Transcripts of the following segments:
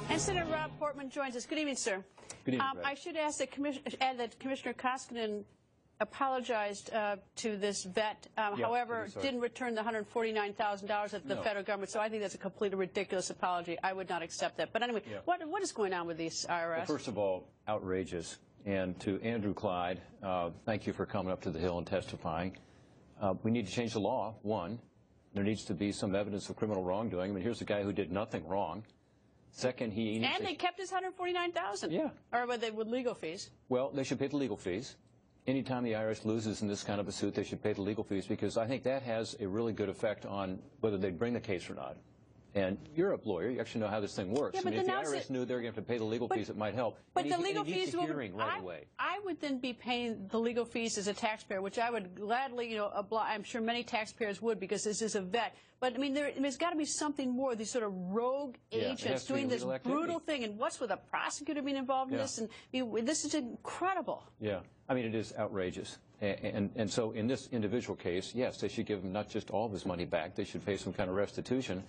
And Senator Rob Portman joins us. Good evening, sir. Good evening, I should ask that Commissioner Koskinen apologized to this vet, however, didn't return the $149,000 at the federal government. So I think that's a completely ridiculous apology. I would not accept that. But anyway, what is going on with these IRS? Well, first of all, outrageous. And to Andrew Clyde, thank you for coming up to the Hill and testifying. We need to change the law. One, there needs to be some evidence of criminal wrongdoing. I mean, here's a guy who did nothing wrong. Second, they kept his $149,000. Yeah. Or with legal fees. Well, they should pay the legal fees. Anytime the IRS loses in this kind of a suit, they should pay the legal fees, because I think that has a really good effect on whether they bring the case or not. And you're a lawyer. You actually know how this thing works. Yeah, I mean, if the IRS knew they were going to have to pay the legal fees, it might help. But the legal fees will right away. I would then be paying the legal fees as a taxpayer, which I would gladly, I'm sure many taxpayers would, because this is a vet. But I mean, there's got to be something more. These sort of rogue agents doing this brutal thing, and what's with a prosecutor being involved in this? And this is incredible. Yeah, I mean, it is outrageous. And so in this individual case, yes, they should give him not just all of his money back. They should pay some kind of restitution.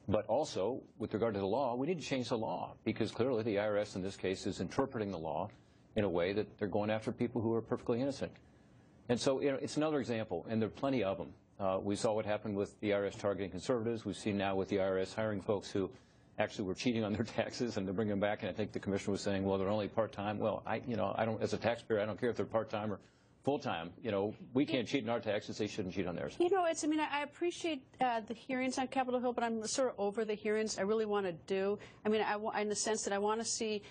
But also, with regard to the law, we need to change the law, because clearly the IRS in this case is interpreting the law in a way that they're going after people who are perfectly innocent. And so it's another example, and there are plenty of them. We saw what happened with the IRS targeting conservatives. We've seen now with the IRS hiring folks who actually were cheating on their taxes, and they're bringing them back. And I think the commissioner was saying, well, they're only part-time. Well, I don't, as a taxpayer, I don't care if they're part-time or full-time. We can't cheat in our taxes. They shouldn't cheat on theirs. I appreciate the hearings on Capitol Hill, but I'm sort of over the hearings. I really want to do. In the sense that I want to see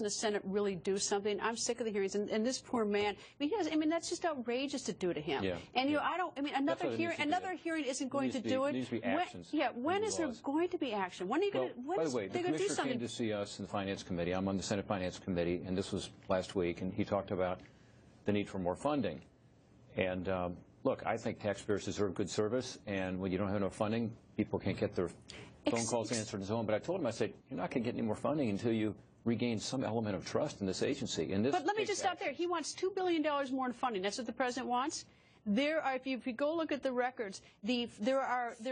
the Senate really do something. I'm sick of the hearings, and this poor man. That's just outrageous to do to him. Yeah. And another hearing isn't going to do it. There needs to be actions. When is there going to be action? When are you going to? By the way, the commissioner came to see us in the Finance Committee. I'm on the Senate Finance Committee, and this was last week, and he talked about the need for more funding. And look, I think taxpayers deserve good service, and when you don't have enough funding, people can't get their phone calls answered and so on. But I told him, I said, you're not going to get any more funding until you regain some element of trust in this agency. But let me just stop there. He wants $2 billion more in funding. That's what the president wants. If you go look at the records, there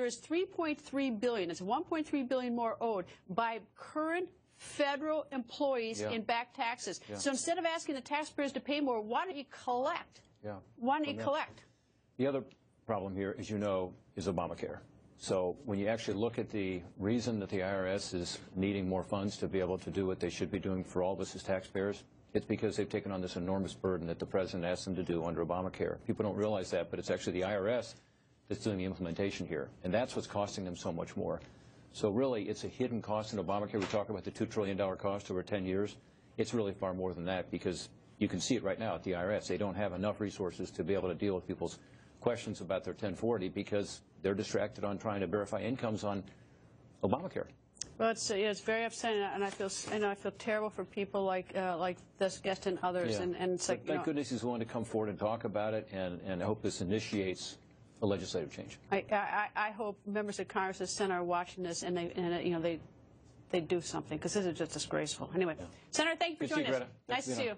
is $3.3 billion. It's $1.3 billion more owed by current federal employees in back taxes. So instead of asking the taxpayers to pay more, why don't you collect? Why don't you collect? The other problem here, as you know, is Obamacare. So when you actually look at the reason that the IRS is needing more funds to be able to do what they should be doing for all of us as taxpayers, it's because they've taken on this enormous burden that the president asked them to do under Obamacare. People don't realize that, but it's actually the IRS that's doing the implementation here. And that's what's costing them so much more. So really, it's a hidden cost in Obamacare. We talk about the $2 trillion cost over 10 years. It's really far more than that, because you can see it right now at the IRS. They don't have enough resources to be able to deal with people's questions about their 1040 because they're distracted on trying to verify incomes on Obamacare. Well, it's very upsetting, and I feel terrible for people like this guest and others. Yeah. And it's like, thank goodness he's willing to come forward and talk about it, and I hope this initiates a legislative change. I hope members of Congress and Senate are watching this, and they do something, because this is just disgraceful. Anyway, Senator, thank you for joining us. Nice to see you.